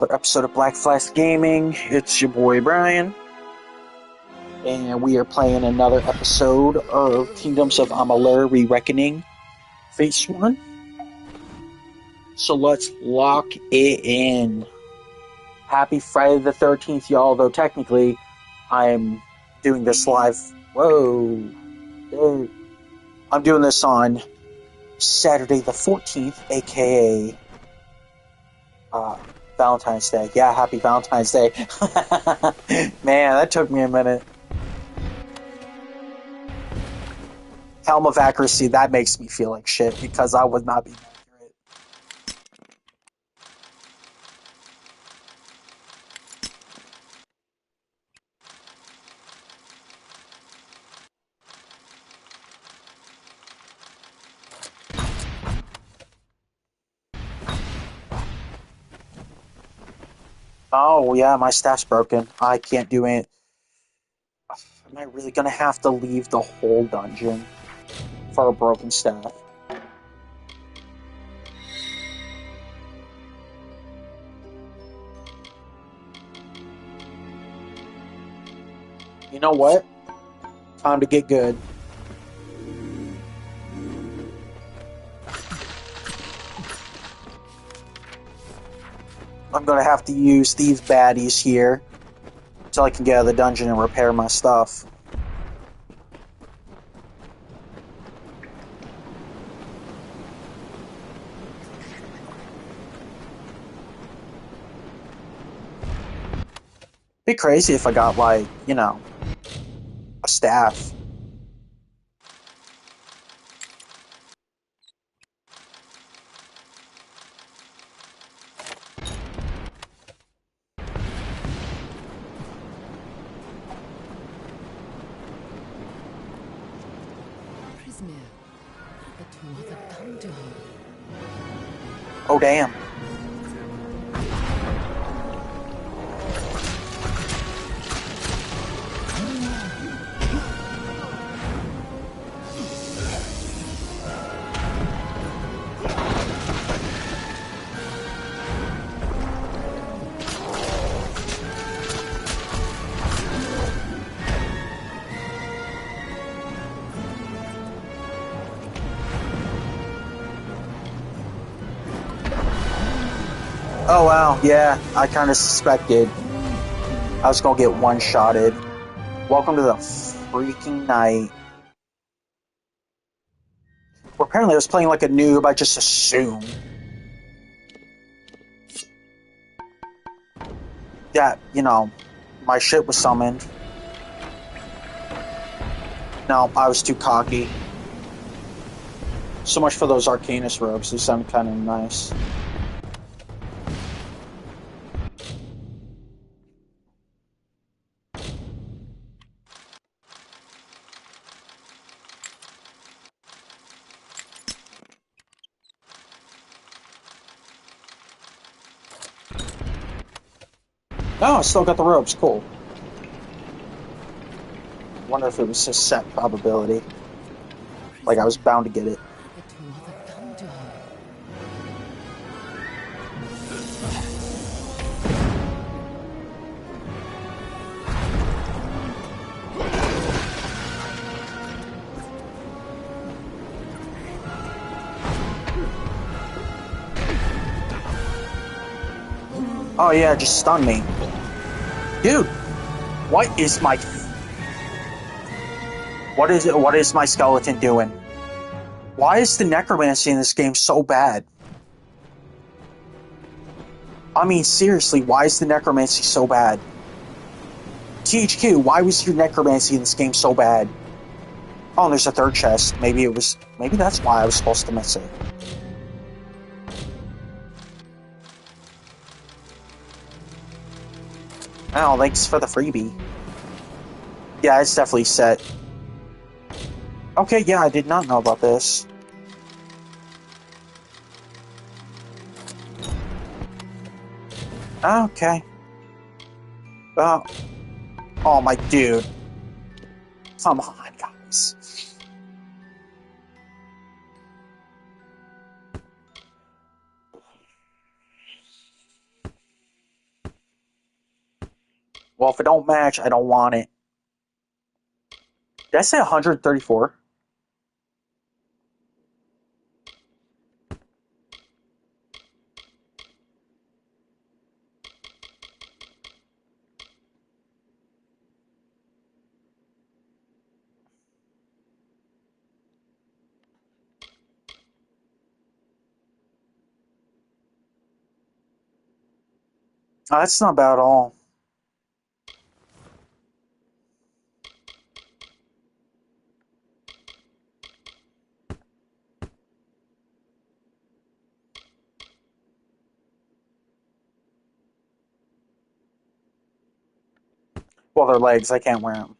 Another episode of Black Flash Gaming. It's your boy Brian, and we are playing another episode of Kingdoms of Amalur Re-Reckoning Phase 1. So let's lock it in. Happy Friday the 13th, y'all, though technically I'm doing this live. Whoa. I'm doing this on Saturday the 14th, aka Valentine's Day. Yeah, happy Valentine's Day. Man, that took me a minute. Helm of accuracy, that makes me feel like shit because I would not be accurate. Oh, yeah, my staff's broken. I can't do it. Am I really gonna have to leave the whole dungeon for a broken staff? You know what? Time to get good. I'm gonna have to use these baddies here until I can get out of the dungeon and repair my stuff. Be crazy if I got, like, you know, a staff. Oh, damn. Oh, wow, yeah, I kind of suspected I was gonna get one-shotted. Welcome to the freaking night. Well, apparently I was playing like a noob, I just assumed that, you know, my shit was summoned. No, I was too cocky. So much for those Arcanus robes, they sound kind of nice. Oh, I still got the robes, cool. Wonder if it was a set probability. Like I was bound to get it. Oh yeah, just stun me. Dude, what is my... What is my skeleton doing? Why is the necromancy in this game so bad? I mean, seriously, why is the necromancy so bad? THQ, why was your necromancy in this game so bad? Oh, and there's a third chest. Maybe that's why I was supposed to miss it. Oh, thanks for the freebie. Yeah, it's definitely set. Okay, yeah, I did not know about this. Okay. Oh, oh my dude. Come on, guys. Well, if it don't match, I don't want it. Did I say 134? Oh, that's not bad at all. Well, they're legs. I can't wear them.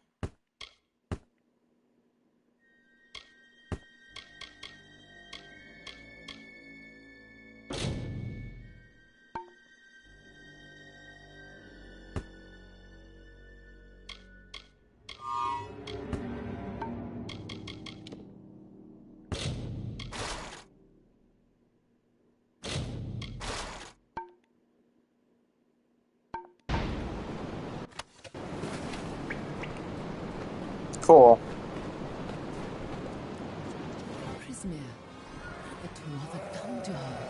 Cool. Prismir, the Tuatha come to her.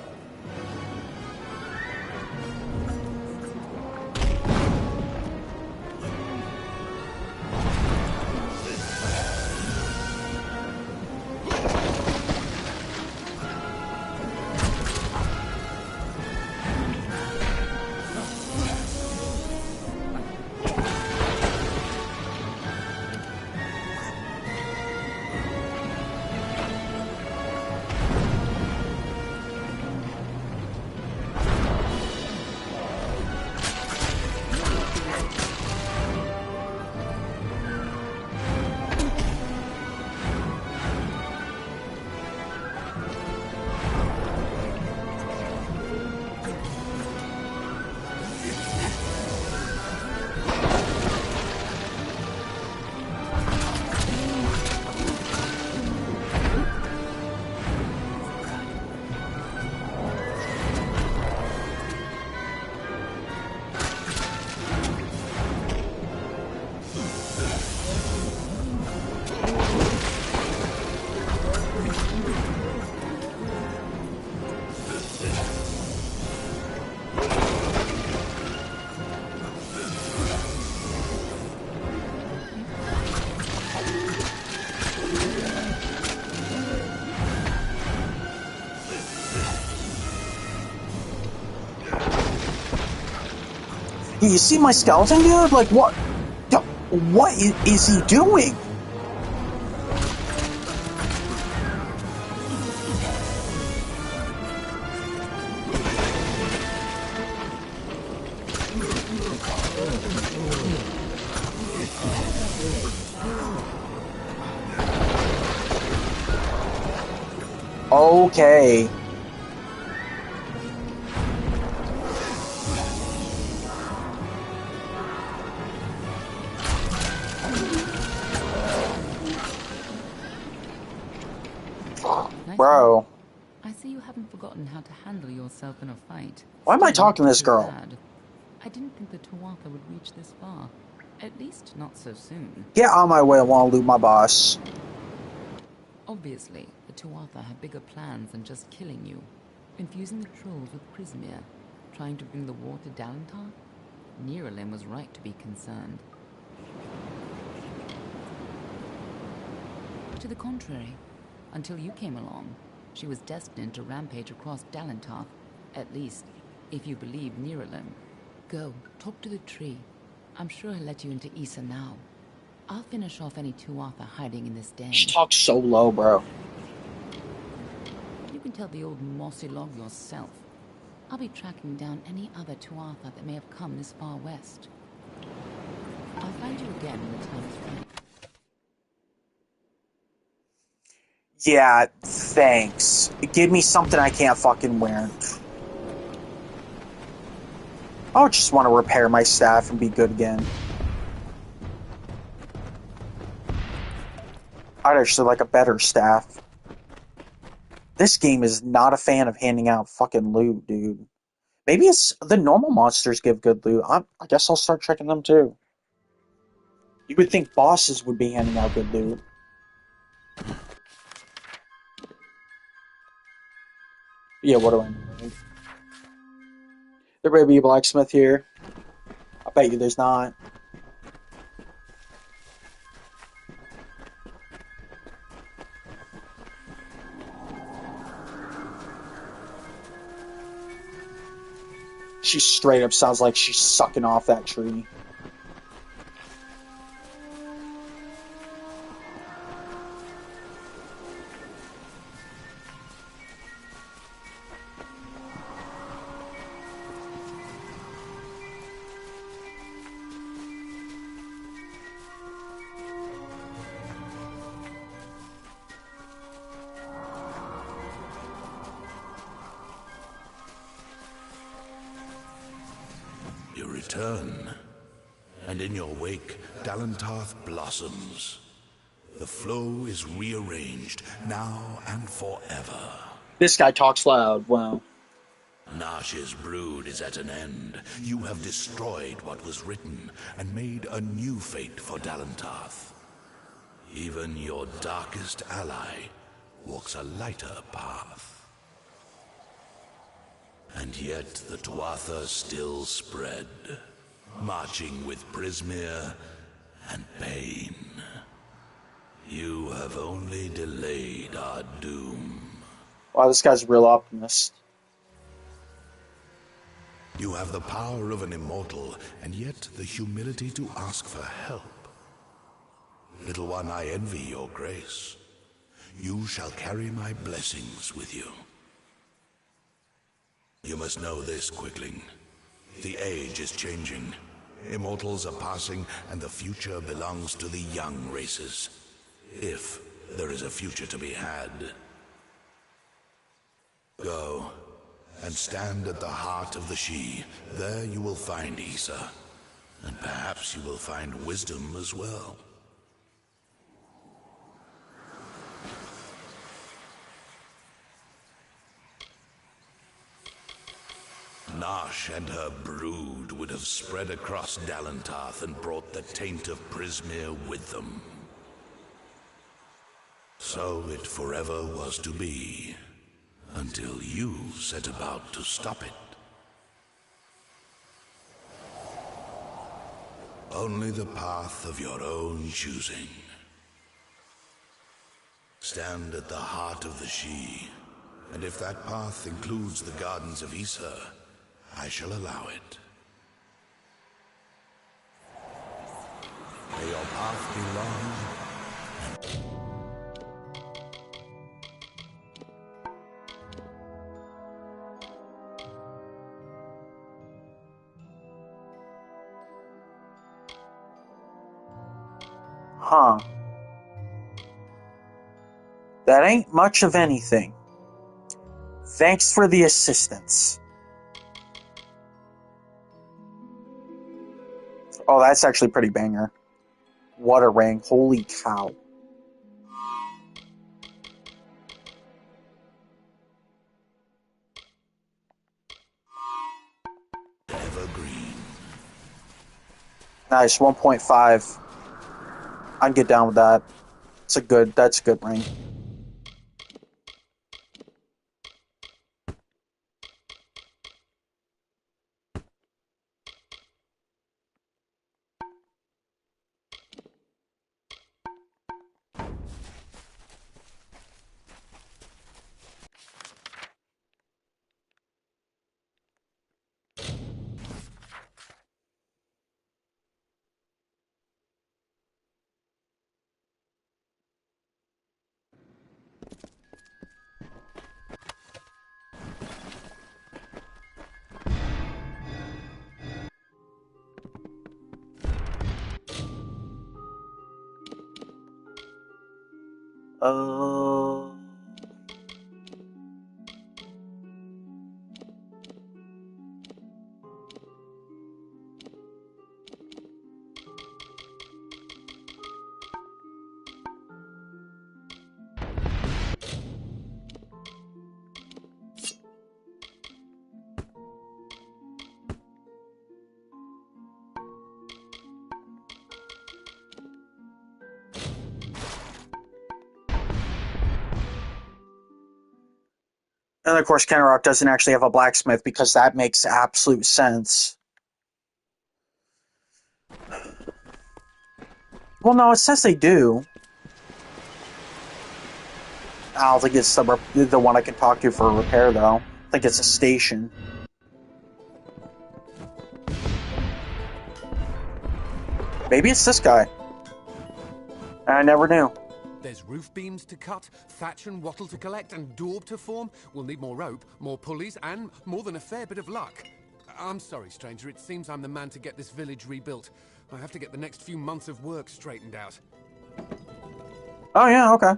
You see my skeleton, dude? Like, what? What is he doing? Okay. Nice Bro. I see you haven't forgotten how to handle yourself in a fight. Why am I Still, talking to this too girl? bad. I didn't think the Tuatha would reach this far. At least not so soon. Get on my way, I want to loot my boss. Obviously, the Tuatha have bigger plans than just killing you. Infusing the trolls with Prismir, trying to bring the war to Dalentar? Niralim was right to be concerned. To the contrary, until you came along, she was destined to rampage across Dalentar. At least, if you believe Niralim. Go, talk to the tree. I'm sure he'll let you into Issa now. I'll finish off any Tuatha hiding in this den. She talks so low, bro. You can tell the old mossy log yourself. I'll be tracking down any other Tuatha that may have come this far west. I'll find you again when the time is right. Yeah, thanks. Give me something I can't fucking wear. I just want to repair my staff and be good again. I'd actually like a better staff. This game is not a fan of handing out fucking loot, dude. Maybe it's the normal monsters give good loot. I guess I'll start checking them too. You would think bosses would be handing out good loot. Yeah, what do I know, right? There may be a blacksmith here. I bet you there's not. She straight up sounds like she's sucking off that tree. You return, and in your wake, Dalentarth blossoms. The flow is rearranged, now and forever. This guy talks loud. Wow. Nash's brood is at an end. You have destroyed what was written, and made a new fate for Dalentarth. Even your darkest ally walks a lighter path. And yet the Tuatha still spread, marching with Prismeer and pain. You have only delayed our doom. Wow, this guy's a real optimist. You have the power of an immortal, and yet the humility to ask for help. Little one, I envy your grace. You shall carry my blessings with you. You must know this, Quickling. The age is changing. Immortals are passing, and the future belongs to the young races. If there is a future to be had. Go, and stand at the heart of the She. There you will find Issa. And perhaps you will find wisdom as well. Nash and her brood would have spread across Dalentarth and brought the taint of Prismeer with them. So it forever was to be, until you set about to stop it. Only the path of your own choosing. Stand at the heart of the She, and if that path includes the gardens of Issa, I shall allow it. May your path be long. Huh. That ain't much of anything. Thanks for the assistance. Oh, that's actually pretty banger. What a ring. Holy cow. Evergreen. Nice, 1.5. I'd get down with that. That's a good ring. Uh, And of course, Kenrock doesn't actually have a blacksmith because that makes absolute sense. Well, no, it says they do. I don't think it's the one I can talk to for a repair, though. I think it's a station. Maybe it's this guy. I never knew. There's roof beams to cut, thatch and wattle to collect, and daub to form. We'll need more rope, more pulleys, and more than a fair bit of luck. I'm sorry, stranger. It seems I'm the man to get this village rebuilt. I have to get the next few months of work straightened out. Oh, yeah, okay.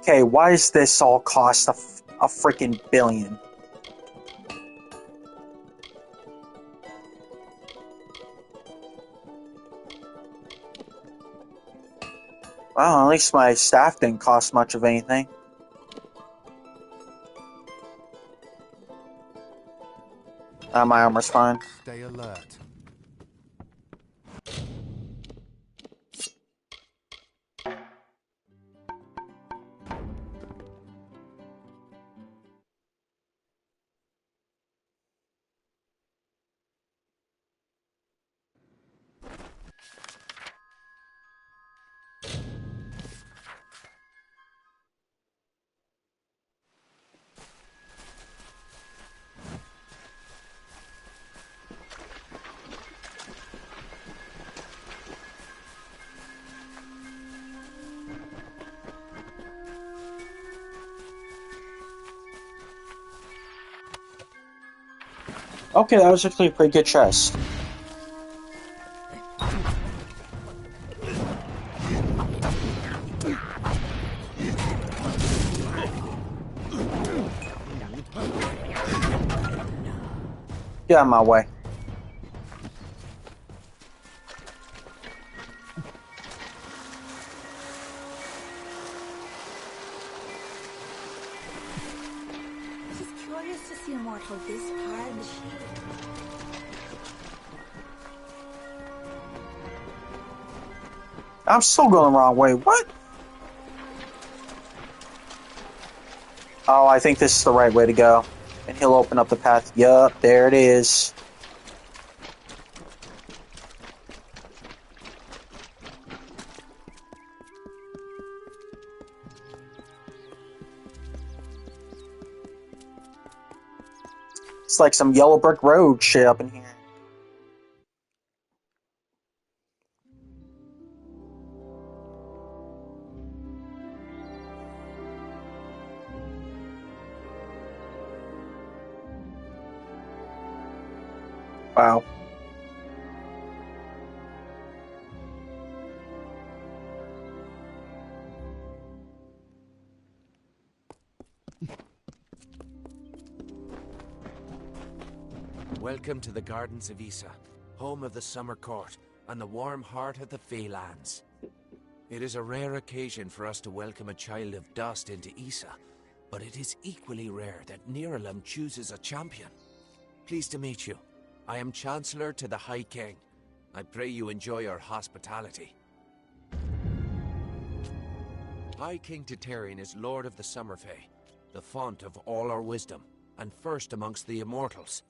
Okay, why does this all cost a freaking billion? Well, at least my staff didn't cost much of anything. My armor's fine. Stay alert. Okay, that was actually a pretty good chest. Get out of my way. He's curious to see a mortal this far in the shade. I'm still going the wrong way. What? Oh, I think this is the right way to go. And he'll open up the path. Yup, there it is. It's like some yellow brick road shit up in here. Wow. Welcome to the Gardens of Issa, home of the Summer Court, and the warm heart of the Feylands. It is a rare occasion for us to welcome a child of dust into Issa, but it is equally rare that Niralim chooses a champion. Pleased to meet you. I am Chancellor to the High King. I pray you enjoy our hospitality. High King Titarian is Lord of the Summerfey, the font of all our wisdom, and first amongst the immortals.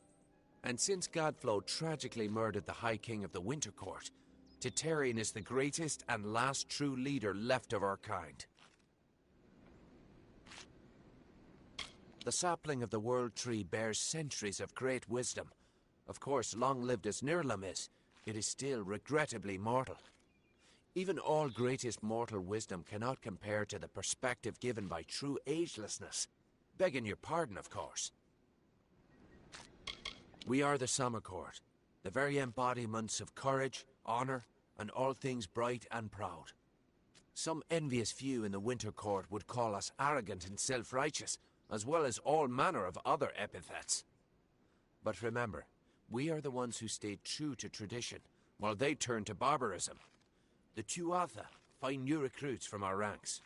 And since Godflow tragically murdered the High King of the Winter Court, Titarian is the greatest and last true leader left of our kind. The sapling of the World Tree bears centuries of great wisdom. Of course, long-lived as Nirlam is, it is still regrettably mortal. Even all greatest mortal wisdom cannot compare to the perspective given by true agelessness. Begging your pardon, of course. We are the Summer Court, the very embodiments of courage, honor, and all things bright and proud. Some envious few in the Winter Court would call us arrogant and self-righteous, as well as all manner of other epithets. But remember, we are the ones who stayed true to tradition, while they turned to barbarism. The Tuatha find new recruits from our ranks.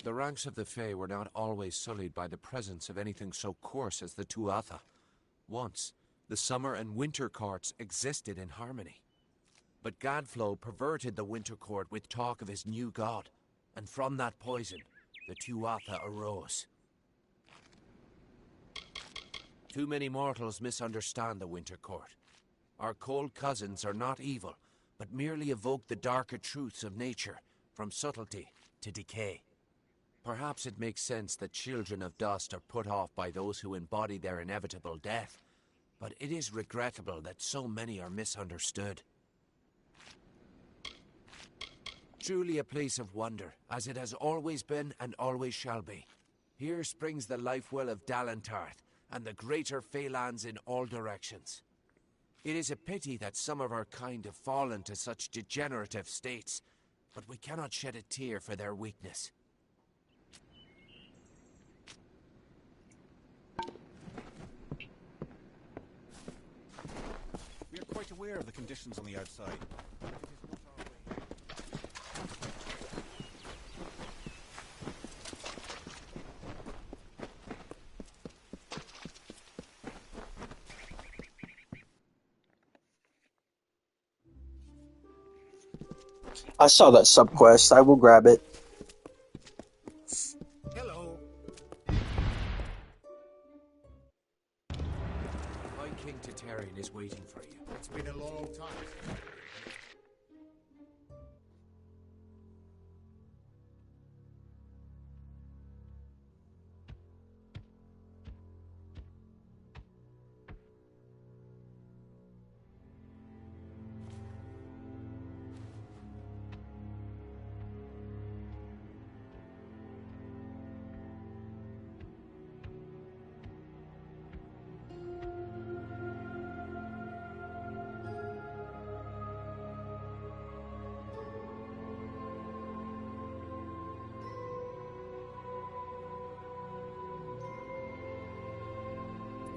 The ranks of the Fae were not always sullied by the presence of anything so coarse as the Tuatha. Once, the Summer and Winter Courts existed in harmony. But Godflow perverted the Winter Court with talk of his new god, and from that poison, the Tuatha arose. Too many mortals misunderstand the Winter Court. Our cold cousins are not evil, but merely evoke the darker truths of nature, from subtlety to decay. Perhaps it makes sense that children of dust are put off by those who embody their inevitable death, but it is regrettable that so many are misunderstood. Truly a place of wonder, as it has always been and always shall be. Here springs the life well of Dalentarth, and the greater Phalanx in all directions. It is a pity that some of our kind have fallen to such degenerative states, but we cannot shed a tear for their weakness. We are quite aware of the conditions on the outside. I saw that subquest. I will grab it. Hello. My King Tatarian is waiting for you. It's been a long time.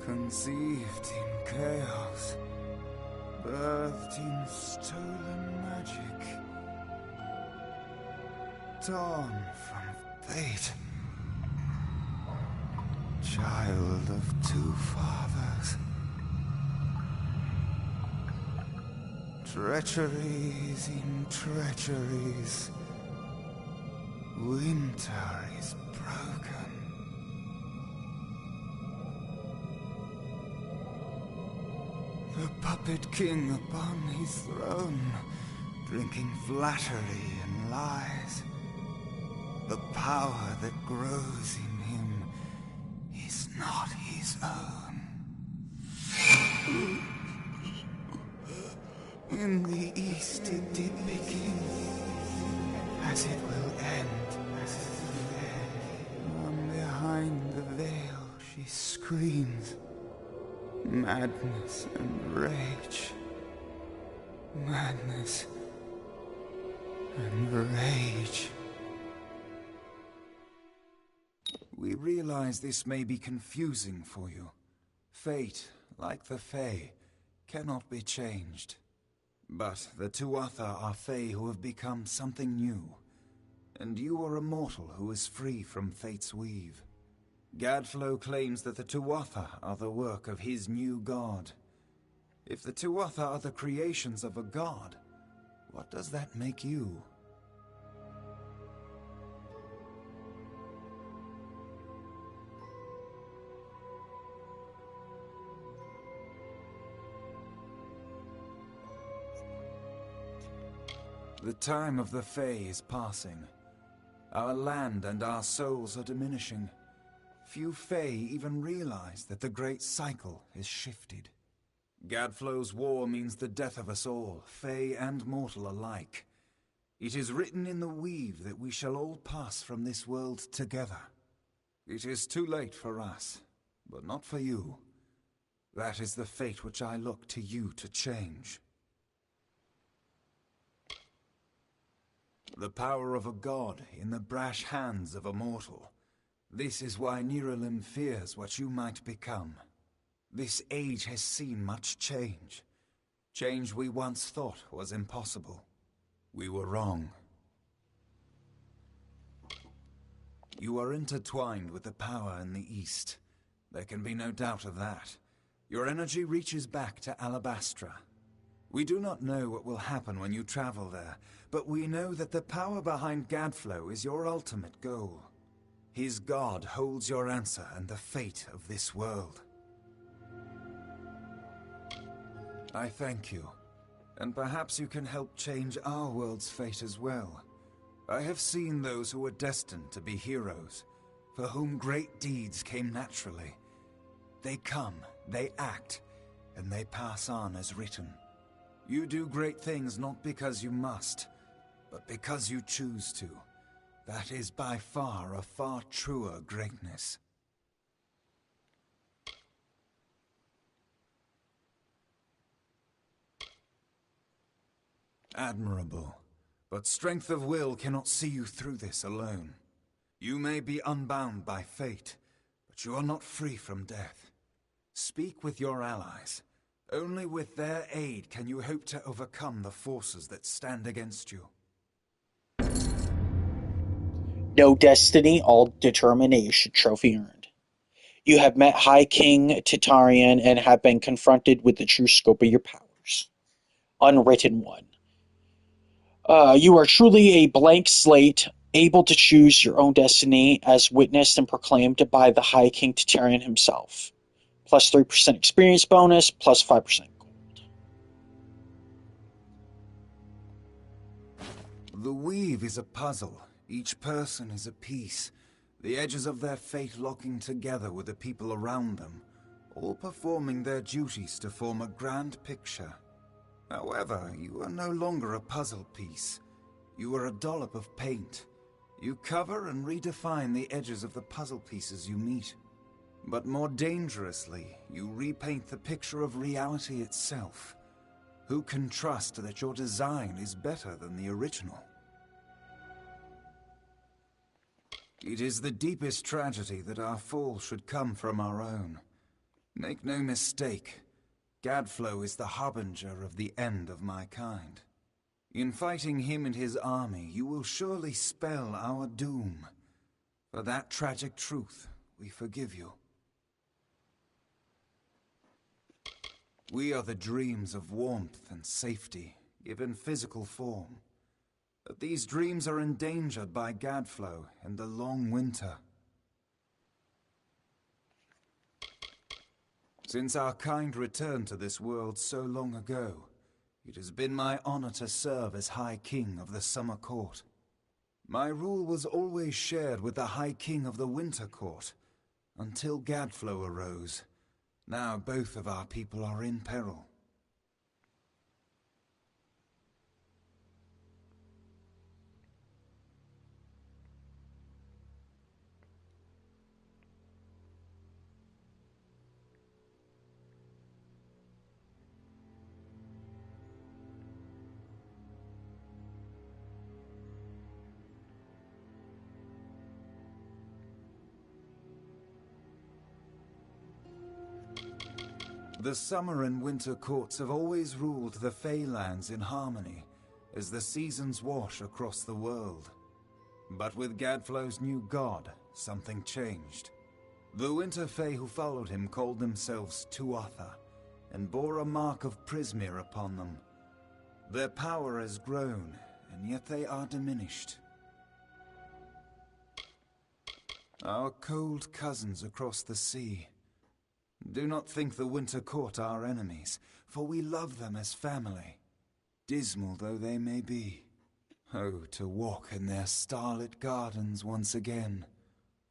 Conceived in chaos, birthed in stolen magic, torn from fate, child of two fathers. Treacheries in treacheries, winter is broken. The puppet king upon his throne, drinking flattery and lies. The power that grows in him is not his own. In the east it did begin, as it will end. From behind the veil she screams. Madness and rage. Madness and rage. We realize this may be confusing for you. Fate, like the Fae, cannot be changed. But the Tuatha are Fae who have become something new. And you are a mortal who is free from Fate's weave. Gadflow claims that the Tuatha are the work of his new god. If the Tuatha are the creations of a god, what does that make you? The time of the Fae is passing. Our land and our souls are diminishing. Few Fae even realize that the great cycle is shifted. Gadflow's war means the death of us all, Fae and mortal alike. It is written in the weave that we shall all pass from this world together. It is too late for us, but not for you. That is the fate which I look to you to change. The power of a god in the brash hands of a mortal. This is why Niralim fears what you might become. This age has seen much change. Change we once thought was impossible. We were wrong. You are intertwined with the power in the East. There can be no doubt of that. Your energy reaches back to Alabastra. We do not know what will happen when you travel there, but we know that the power behind Gadflow is your ultimate goal. His god holds your answer and the fate of this world. I thank you, and perhaps you can help change our world's fate as well. I have seen those who were destined to be heroes, for whom great deeds came naturally. They come, they act, and they pass on as written. You do great things not because you must, but because you choose to. That is by far a far truer greatness. Admirable. But strength of will cannot see you through this alone. You may be unbound by fate, but you are not free from death. Speak with your allies. Only with their aid can you hope to overcome the forces that stand against you. No destiny, all determination. Trophy earned. You have met High King Titarian and have been confronted with the true scope of your powers. Unwritten one. You are truly a blank slate, able to choose your own destiny, as witnessed and proclaimed by the High King Titarian himself. Plus 3% experience bonus, plus 5% gold. The weave is a puzzle. Each person is a piece. The edges of their fate locking together with the people around them, all performing their duties to form a grand picture. However, you are no longer a puzzle piece. You are a dollop of paint. You cover and redefine the edges of the puzzle pieces you meet. But more dangerously, you repaint the picture of reality itself. Who can trust that your design is better than the original? It is the deepest tragedy that our fall should come from our own. Make no mistake, Gadflow is the harbinger of the end of my kind. In fighting him and his army, you will surely spell our doom. For that tragic truth, we forgive you. We are the dreams of warmth and safety, given physical form. But these dreams are endangered by Gadflow and the long winter. Since our kind returned to this world so long ago, it has been my honor to serve as High King of the Summer Court. My rule was always shared with the High King of the Winter Court, until Gadflow arose. Now both of our people are in peril. The Summer and Winter Courts have always ruled the Feylands in harmony, as the seasons wash across the world. But with Gadflow's new god, something changed. The Winter Fey who followed him called themselves Tuatha, and bore a mark of Prismir upon them. Their power has grown, and yet they are diminished. Our cold cousins across the sea. Do not think the Winter Court our enemies, for we love them as family, dismal though they may be. Oh, to walk in their starlit gardens once again,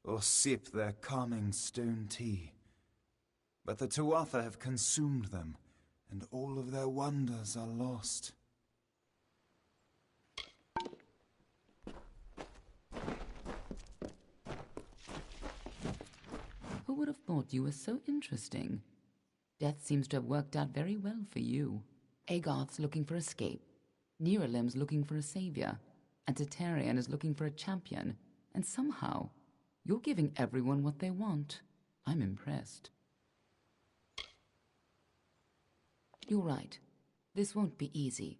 or sip their calming stone tea. But the Tuatha have consumed them, and all of their wonders are lost. Who would have thought you were so interesting? Death seems to have worked out very well for you. Agarth's looking for escape. Neralim's looking for a savior. And Titarian is looking for a champion. And somehow, you're giving everyone what they want. I'm impressed. You're right. This won't be easy.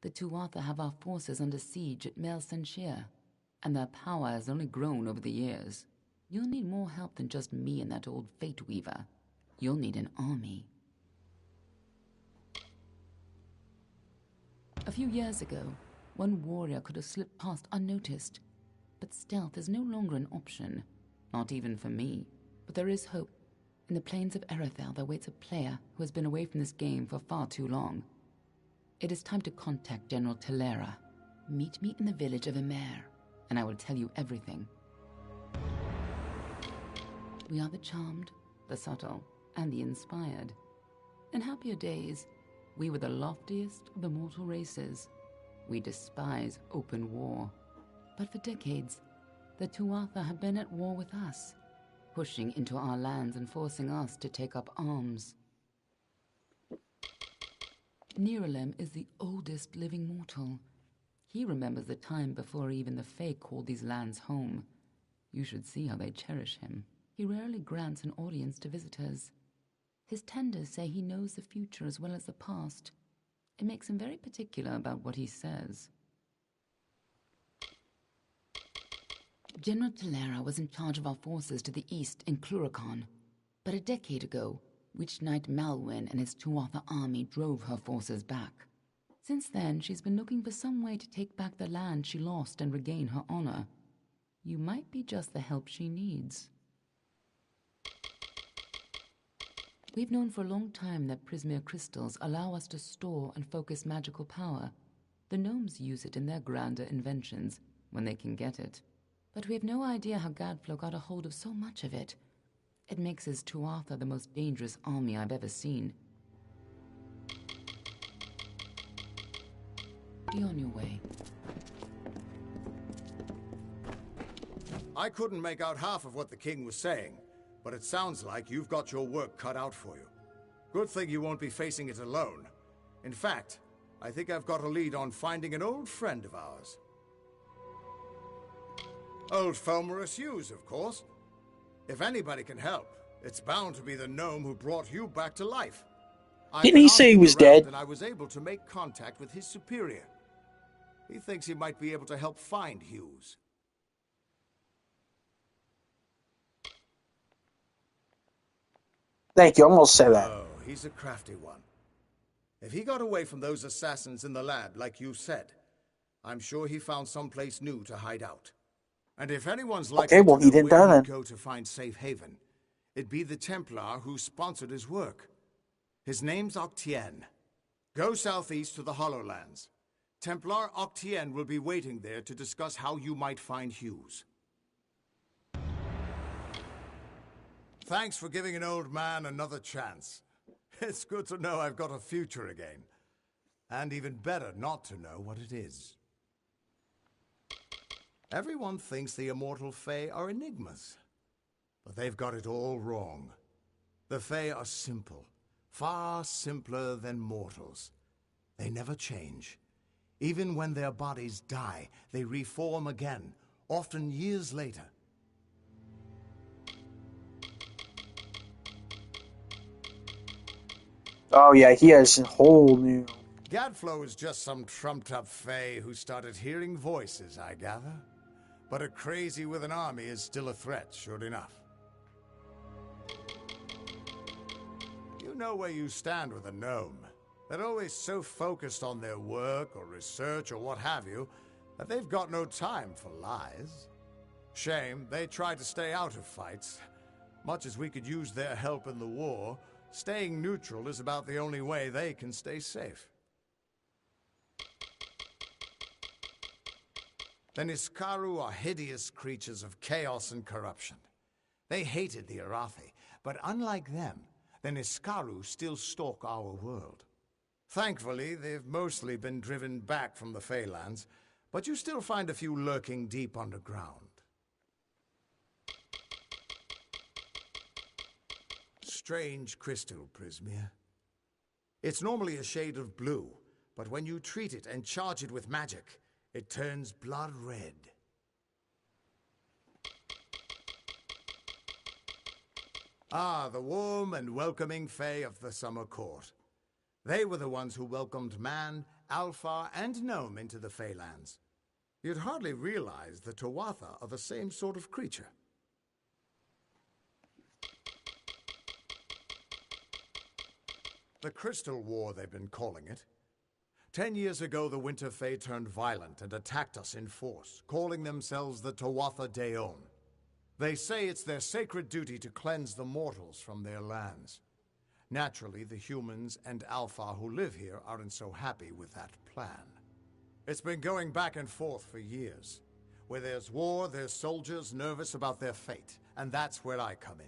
The Tuatha have our forces under siege at Mel Senshir, and their power has only grown over the years. You'll need more help than just me and that old Fate Weaver. You'll need an army. few years ago, one warrior could have slipped past unnoticed, but stealth is no longer an option, not even for me. But there is hope. In the plains of Erethel there waits a player who has been away from this game for far too long. It is time to contact General Telera. Meet me in the village of Emer, and I will tell you everything. We are the charmed, the subtle, and the inspired. In happier days, we were the loftiest of the mortal races. We despise open war. But for decades, the Tuatha have been at war with us, pushing into our lands and forcing us to take up arms. Nerelem is the oldest living mortal. He remembers the time before even the Fae called these lands home. You should see how they cherish him. He rarely grants an audience to visitors. His tenders say he knows the future as well as the past. It makes him very particular about what he says. General Telera was in charge of our forces to the east in Cluracan. But a decade ago, Witch Knight Malwyn and his Tuatha army drove her forces back. Since then, she's been looking for some way to take back the land she lost and regain her honor. You might be just the help she needs. We've known for a long time that Prismere crystals allow us to store and focus magical power. The gnomes use it in their grander inventions, when they can get it. But we have no idea how Gadflow got a hold of so much of it. It makes his Tuatha the most dangerous army I've ever seen. Be on your way. I couldn't make out half of what the king was saying, but it sounds like you've got your work cut out for you. Good thing you won't be facing it alone. In fact, I think I've got a lead on finding an old friend of ours. Old Fomerus Hughes, of course. If anybody can help, it's bound to be the gnome who brought you back to life. Didn't he say he was dead? And I was able to make contact with his superior. He thinks he might be able to help find Hughes. Thank you, I almost said that. Oh, he's a crafty one. If he got away from those assassins in the lab, like you said, I'm sure he found someplace new to hide out. And if anyone's likely Okay, well, to he know didn't where die he'd then. go to find safe haven, it'd be the Templar who sponsored his work. His name's Octien. Go southeast to the Hollowlands. Templar Octien will be waiting there to discuss how you might find Hughes. Thanks for giving an old man another chance. It's good to know I've got a future again. And even better not to know what it is. Everyone thinks the immortal Fae are enigmas. But they've got it all wrong. The Fae are simple. Far simpler than mortals. They never change. Even when their bodies die, they reform again, often years later. Oh yeah, he has a whole new... Gadflow is just some trumped-up Fae who started hearing voices, I gather. But a crazy with an army is still a threat, sure enough. You know where you stand with a gnome. They're always so focused on their work or research or what have you, that they've got no time for lies. Shame, they try to stay out of fights. Much as we could use their help in the war, staying neutral is about the only way they can stay safe. The Niskaru are hideous creatures of chaos and corruption. They hated the Arathi, but unlike them, the Niskaru still stalk our world. Thankfully, they've mostly been driven back from the Feylands, but you still find a few lurking deep underground. Strange crystal, Prismere. It's normally a shade of blue, but when you treat it and charge it with magic, it turns blood red. Ah, the warm and welcoming Fae of the Summer Court. They were the ones who welcomed man, Alpha, and Gnome into the Feylands. You'd hardly realize the Tuatha are the same sort of creature. The Crystal War, they've been calling it. 10 years ago, the Winter Fae turned violent and attacked us in force, calling themselves the Tuatha Deon. They say it's their sacred duty to cleanse the mortals from their lands. Naturally, the humans and Alpha who live here aren't so happy with that plan. It's been going back and forth for years. Where there's war, there's soldiers nervous about their fate, and that's where I come in.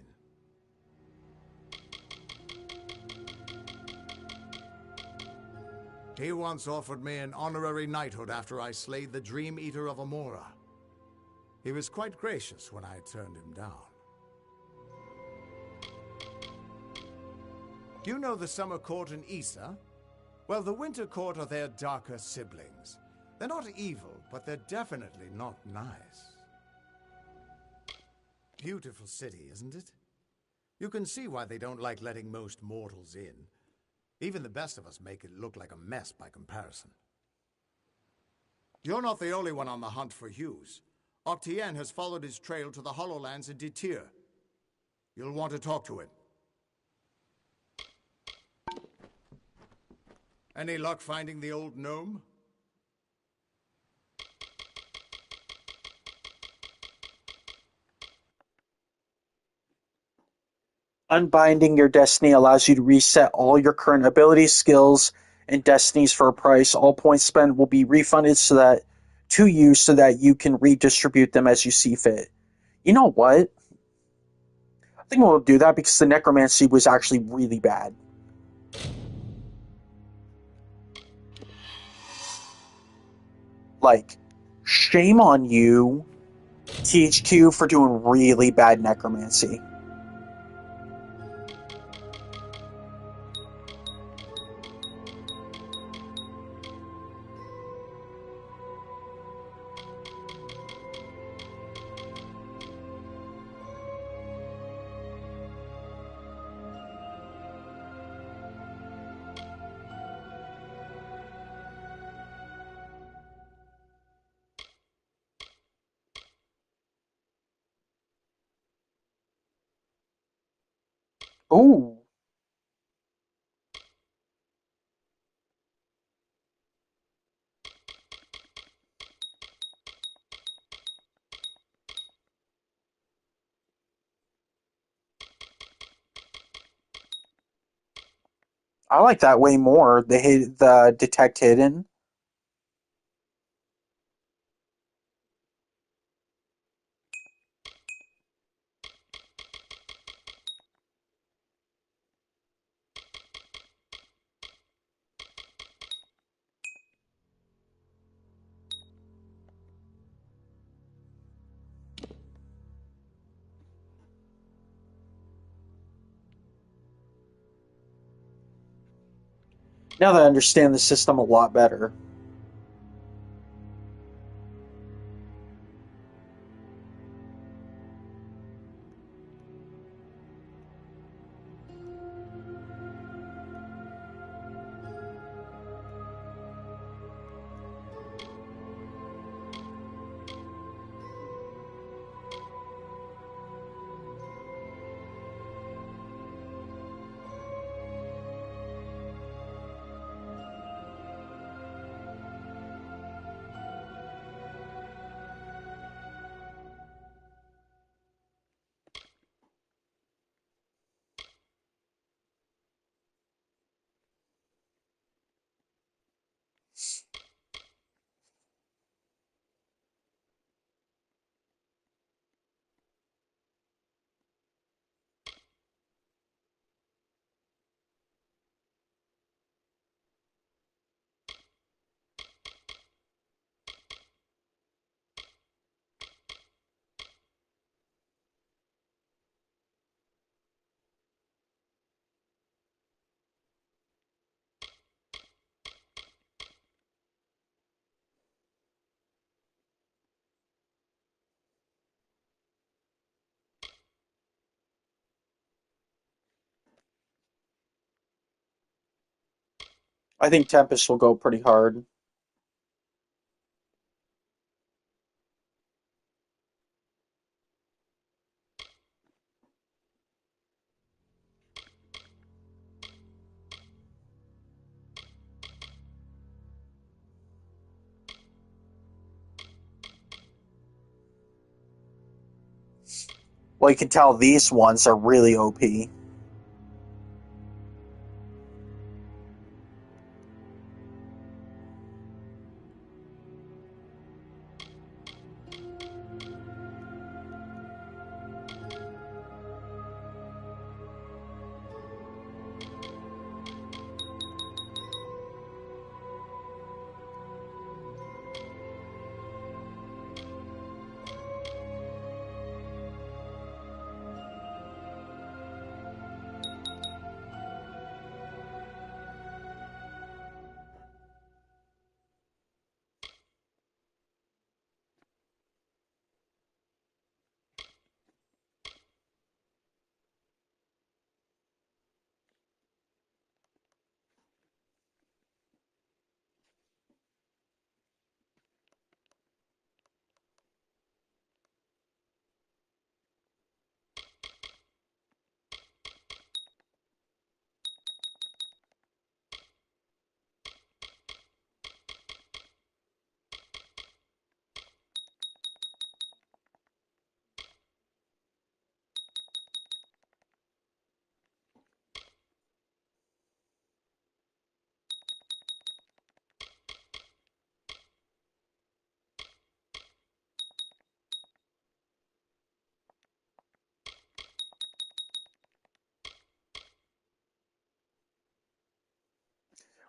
He once offered me an honorary knighthood after I slayed the Dream Eater of Amora. He was quite gracious when I turned him down. You know the Summer Court in Issa? Well, the Winter Court are their darker siblings. They're not evil, but they're definitely not nice. Beautiful city, isn't it? You can see why they don't like letting most mortals in. Even the best of us make it look like a mess by comparison. You're not the only one on the hunt for Hughes. Octien has followed his trail to the Hollowlands in Detir. You'll want to talk to him. Any luck finding the old gnome? Unbinding your destiny allows you to reset all your current abilities, skills, and destinies for a price. All points spent will be refunded to you so that you can redistribute them as you see fit. You know what? I think we'll do that because the necromancy was actually really bad. Like, shame on you, THQ, for doing really bad necromancy. Ooh. I like that way more. The detect hidden. Now that I understand the system a lot better. I think Tempest will go pretty hard. Well, you can tell these ones are really OP.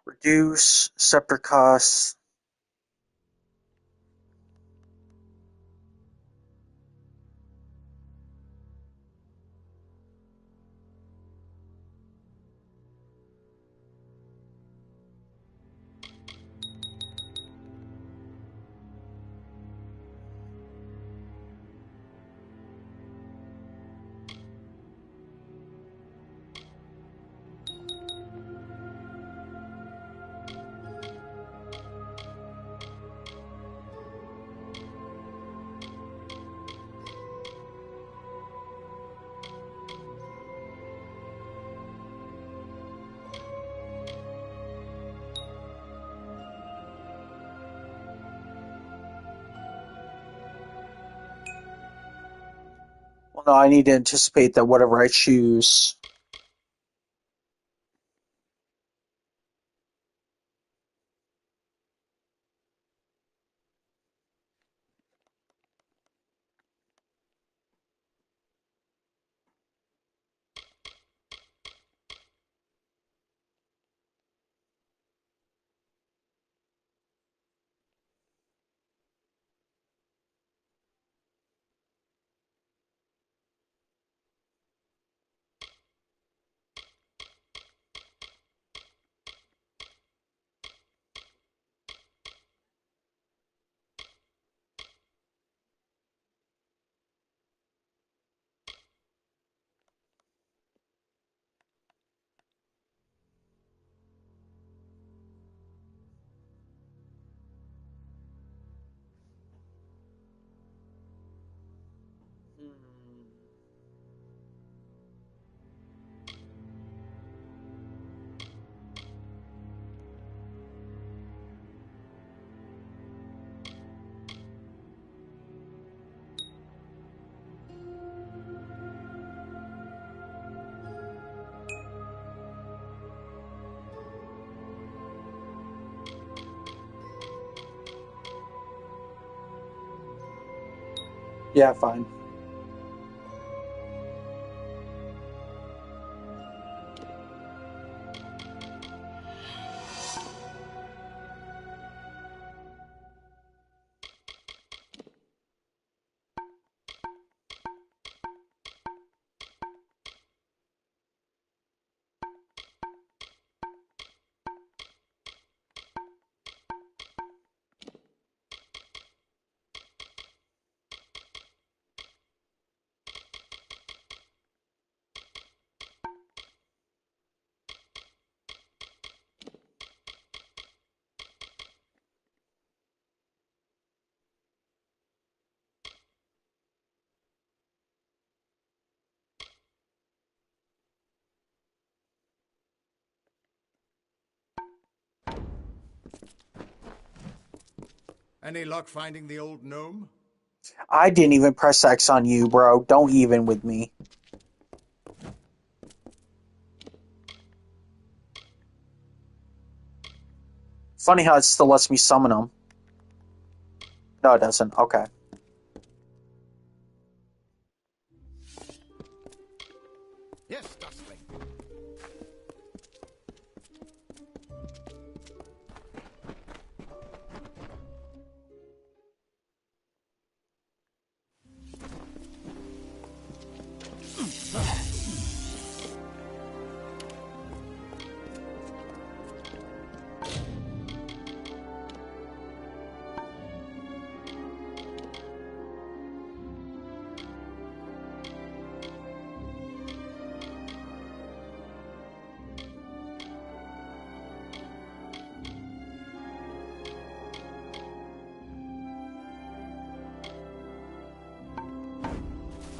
Reduce scepter costs. Well, no, I need to anticipate that whatever I choose. Yeah, fine. Any luck finding the old gnome? I didn't even press X on you, bro. Don't even with me. Funny how it still lets me summon them. No, it doesn't. Okay. Yes, Dustling.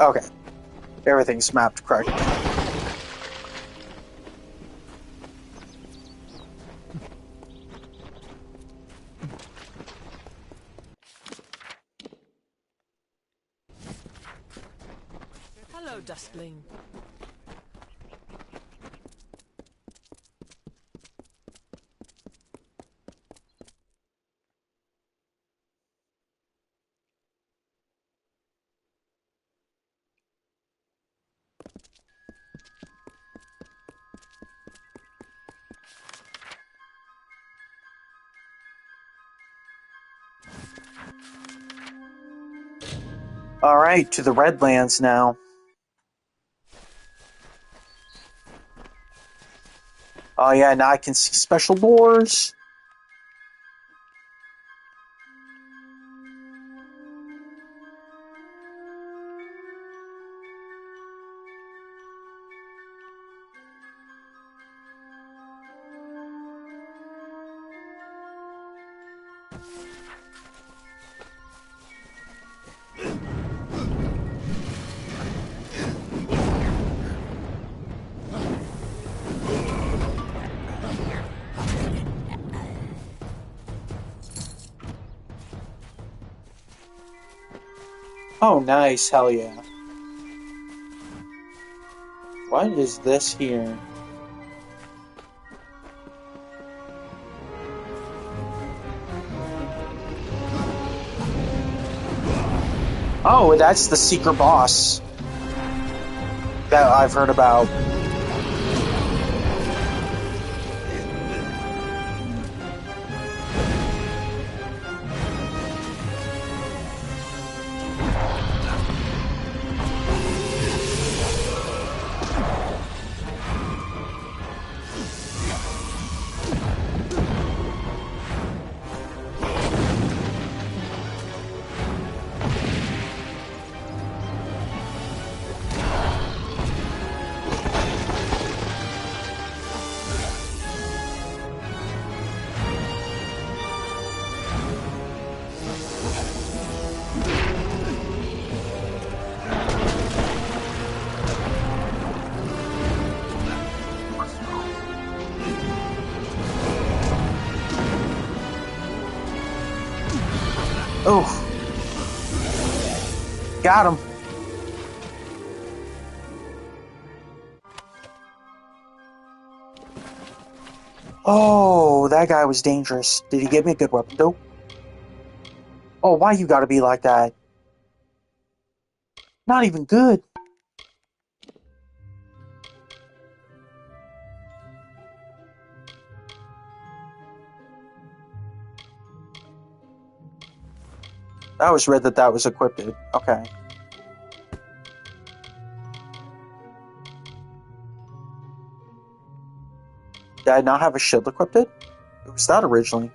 Okay. Everything's mapped correctly. Hello, Dustling. Alright, to the Redlands now. Oh yeah, now I can see special doors. Oh, nice. Hell yeah. What is this here? Oh, that's the secret boss that I've heard about. Oh. Got him. Oh, that guy was dangerous. Did he give me a good weapon, though? Oh, why you gotta be like that? Not even good. I was read that that was equipped. Okay. Did I not have a shield equipped? It was that originally.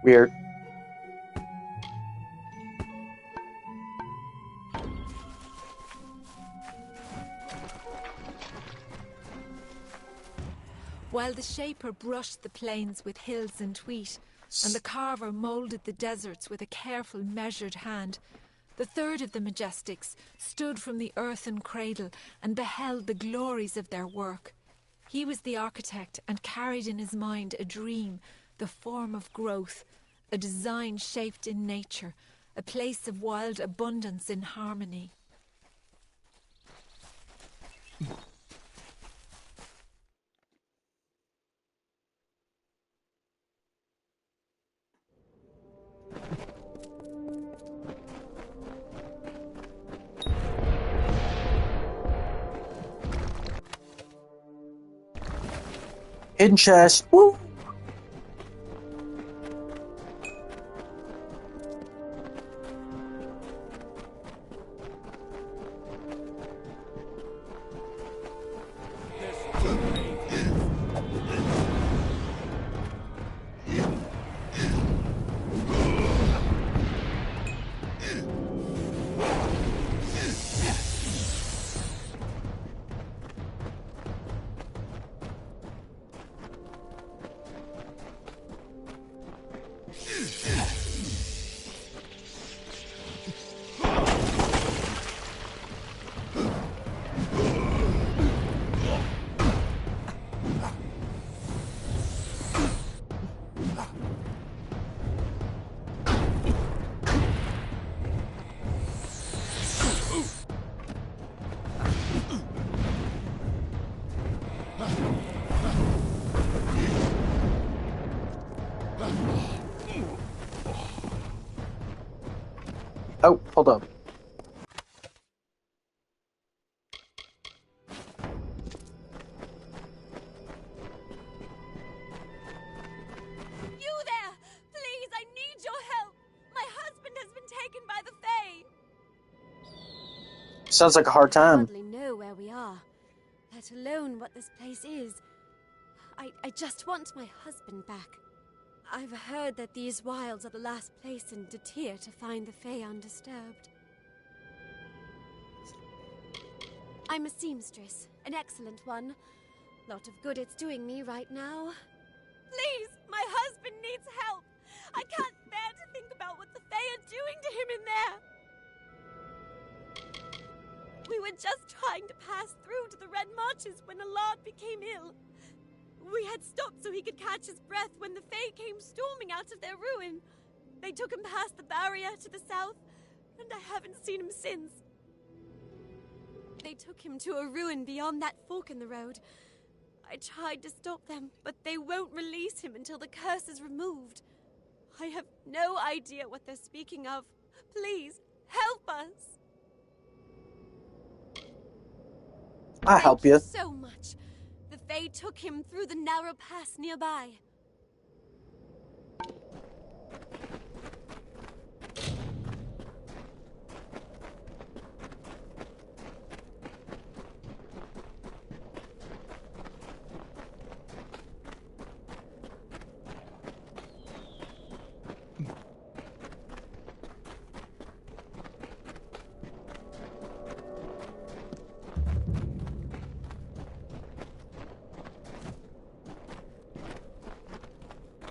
Weird. While the Shaper brushed the plains with hills and wheat, and the Carver moulded the deserts with a careful, measured hand, the third of the Majestics stood from the earthen cradle and beheld the glories of their work. He was the architect and carried in his mind a dream, the form of growth, a design shaped in nature, a place of wild abundance in harmony. Hidden chest. Woo! Oh, hold up. You there! Please, I need your help! My husband has been taken by the Fae! Sounds like a hard I time. hardly know where we are, let alone what this place is. I just want my husband back. I've heard that these wilds are the last place in Detir to find the Fae undisturbed. I'm a seamstress, an excellent one. Lot of good it's doing me right now. Please, my husband needs help. I can't bear to think about what the Fae are doing to him in there. We were just trying to pass through to the Red Marches when Amalur became ill. We had stopped so he could catch his breath when the Fae came storming out of their ruin. They took him past the barrier to the south, and I haven't seen him since. They took him to a ruin beyond that fork in the road. I tried to stop them, but they won't release him until the curse is removed. I have no idea what they're speaking of. Please, help us! I'll help you. Thank you so much. The Fae took him through the narrow pass nearby.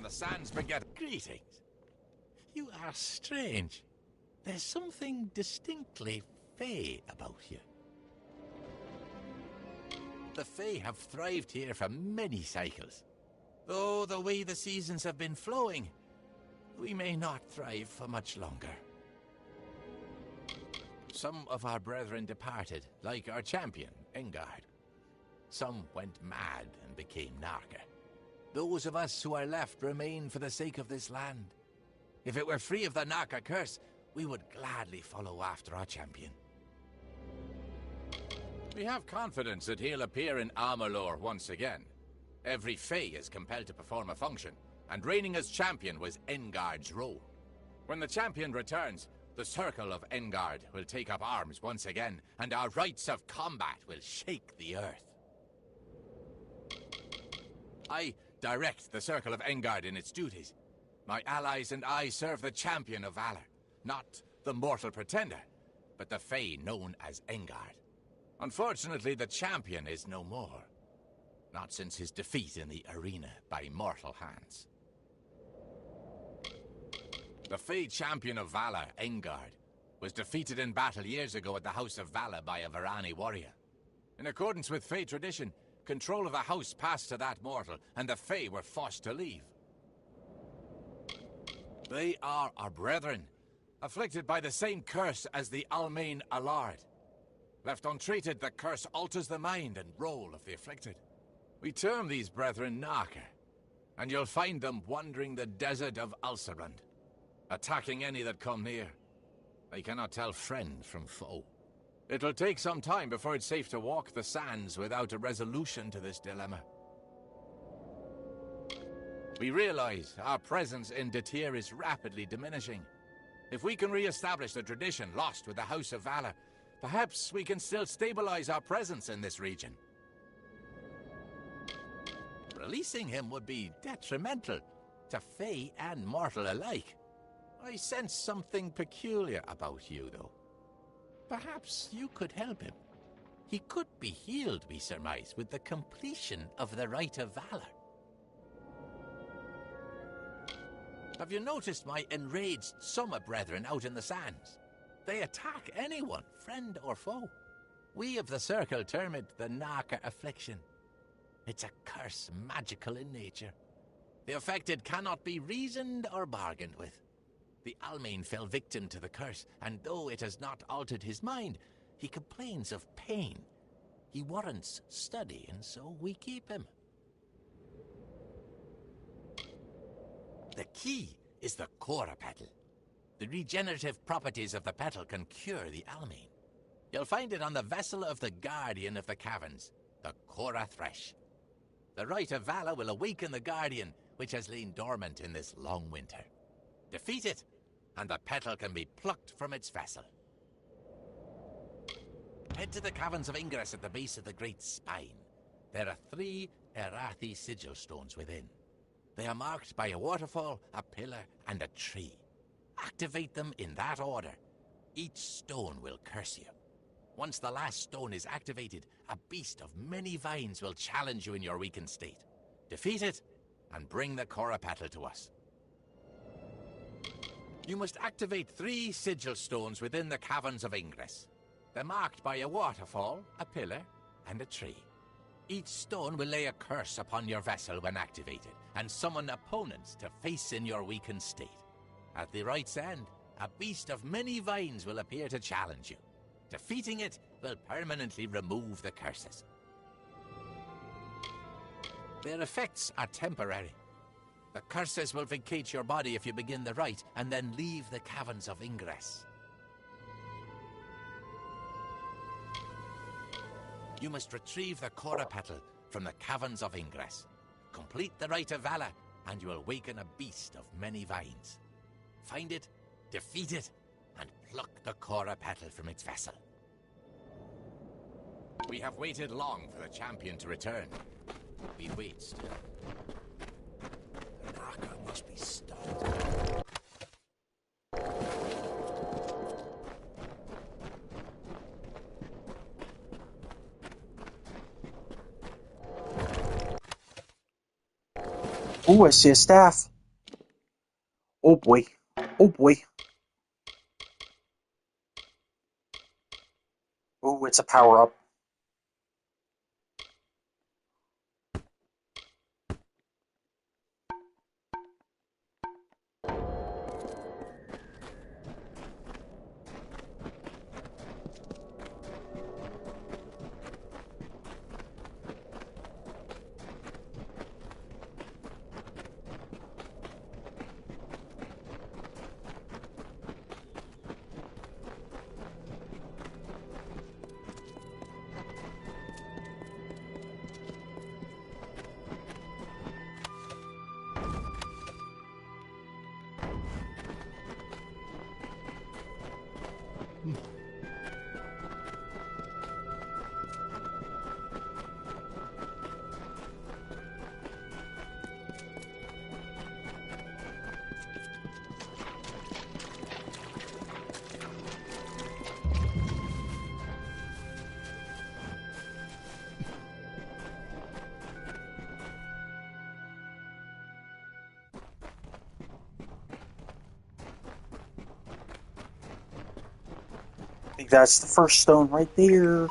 Sands beget. Greetings. You are strange. There's something distinctly Fae about you. The Fae have thrived here for many cycles. Though the way the seasons have been flowing, we may not thrive for much longer. Some of our brethren departed, like our champion, Engard. Some went mad and became Narca. Those of us who are left remain for the sake of this land. If it were free of the Narca curse, we would gladly follow after our champion. We have confidence that he'll appear in Amalur once again. Every Fae is compelled to perform a function, and reigning as champion was Engard's role. When the champion returns, the Circle of Engard will take up arms once again, and our rites of combat will shake the earth. I direct the Circle of Engard in its duties. My allies and I serve the champion of valor, not the mortal pretender, but the Fae known as Engard. Unfortunately, the champion is no more. Not since his defeat in the arena by mortal hands. The Fae champion of valor, Engard, was defeated in battle years ago at the House of Valor by a Varani warrior. In accordance with Fae tradition, control of the house passed to that mortal, and the Fae were forced to leave. They are our brethren, afflicted by the same curse as the Almain Allard. Left untreated, the curse alters the mind and role of the afflicted. We term these brethren Narker, and you'll find them wandering the desert of Ulcerand, attacking any that come near. They cannot tell friend from foe. It'll take some time before it's safe to walk the sands without a resolution to this dilemma. We realize our presence in Detir is rapidly diminishing. If we can re-establish the tradition lost with the House of Valor, perhaps we can still stabilize our presence in this region. Releasing him would be detrimental to Fae and mortal alike. I sense something peculiar about you, though. Perhaps you could help him. He could be healed, we surmise, with the completion of the Rite of Valor. Have you noticed my enraged summer brethren out in the sands? They attack anyone, friend or foe. We of the Circle term it the Narker Affliction. It's a curse magical in nature. The affected cannot be reasoned or bargained with. The Almain fell victim to the curse, and though it has not altered his mind, he complains of pain. He warrants study, and so we keep him. The key is the Cora Petal. The regenerative properties of the petal can cure the Almain. You'll find it on the vessel of the Guardian of the Caverns, the Cora Thresh. The Rite of Valor will awaken the Guardian, which has lain dormant in this long winter. Defeat it, and the petal can be plucked from its vessel. Head to the Caverns of Ingress at the base of the Great Spine. There are 3 Erathi sigil stones within. They are marked by a waterfall, a pillar, and a tree. Activate them in that order. Each stone will curse you. Once the last stone is activated, a beast of many vines will challenge you in your weakened state. Defeat it, and bring the Cora Petal to us. You must activate 3 sigil stones within the Caverns of Ingress. They're marked by a waterfall, a pillar, and a tree. Each stone will lay a curse upon your vessel when activated, and summon opponents to face in your weakened state. At the rite's end, a beast of many vines will appear to challenge you. Defeating it will permanently remove the curses. Their effects are temporary. The curses will vacate your body if you begin the rite, and then leave the Caverns of Ingress. You must retrieve the Cora Petal from the Caverns of Ingress. Complete the Rite of Valor, and you will awaken a beast of many vines. Find it, defeat it, and pluck the Cora Petal from its vessel. We have waited long for the champion to return. We wait still. The Narker must be stopped. Ooh, I see a staff. Oh boy. Oh boy. Ooh, it's a power-up. I think that's the first stone right there.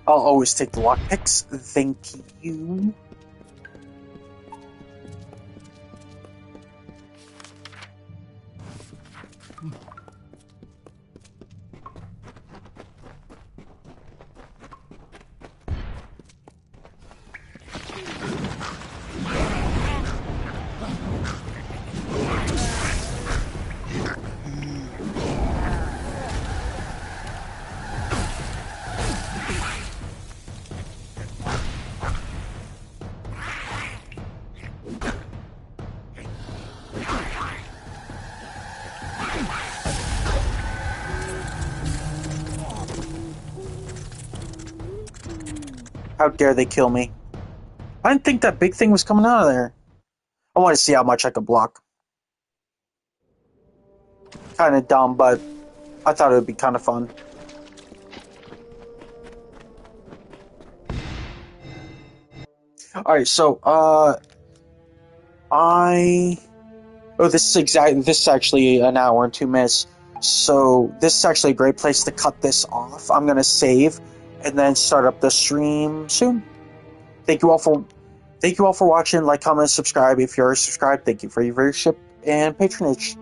I'll always take the lockpicks. Thank you. How dare they kill me? I didn't think that big thing was coming out of there. I want to see how much I could block. Kind of dumb, but I thought it would be kind of fun. Alright, so, this is actually an hour and 2 minutes. So, this is actually a great place to cut this off. I'm gonna save and then start up the stream soon. Thank you all for watching. Like, comment, subscribe if you're subscribed. Thank you for your viewership and patronage.